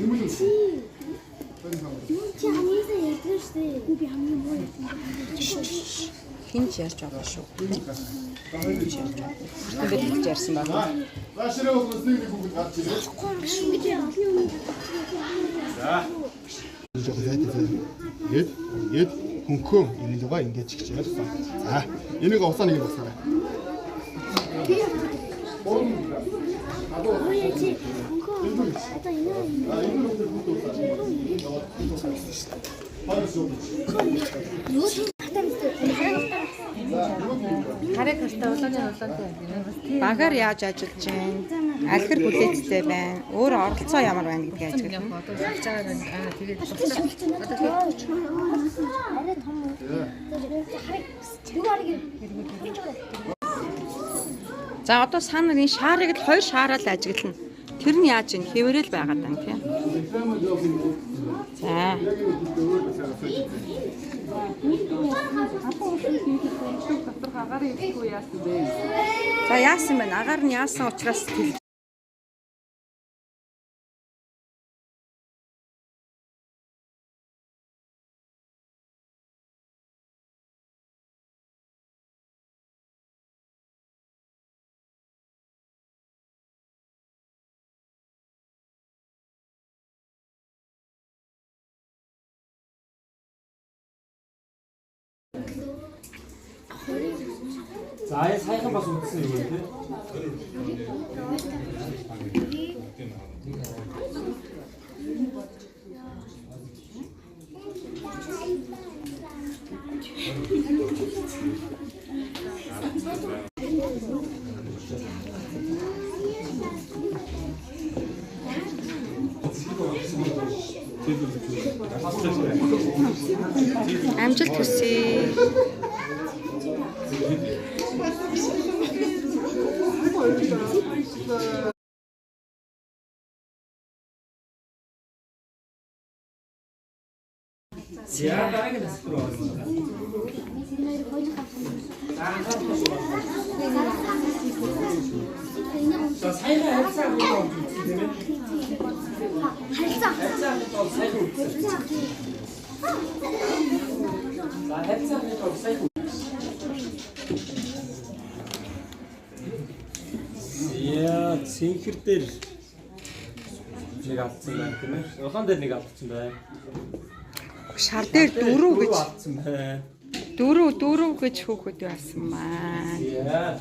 Чи хамгийн ярьдаг шүү дээ. Би хамгийн муу ярьдаг. Хинч ярьж байгаа шүү. Ингээд ярьсан байна. Заашраа хүмүүс нэг бүгд гарч ирээ. Ингэж яах За. Гээд хөнхөө энэ л байгаа ингэж чигч ярьсан. За. Энийг уцаа нэг басараа. Хараг хастаа улаантай. Багаар яаж ажиллаж байна? Алхэр хүлээцтэй байна. Өөр оролцоо ямар байна гэдгийг ажиглав. Одоо салж байгаа байна. Тэгээд За одоо санаар энэ шаарыг л хоёр шаараа л ажиглана. Тэр нь яаж юм? Хэвээрэл байгаад байна тийм. За. За яасан бэ? Агаар нь яасан учраас тэр За аяа сайхан бас үтсэн юм тийм. амжилт хүсье. Яа дараагийн насруу байна. За сайхан хайцаа гэдэг юм тийм ээ. Хайцаа бол сайхан үтсэн. За хайцаа бол сайхан. Яа, цэнхэр дээр нэг алдсан байна тийм ээ. Улаан дээр нэг алдсан байна. Шар дээр дөрөв гэж алдсан байна. дөрөв гэж хөөхөд байсан маань. Яа.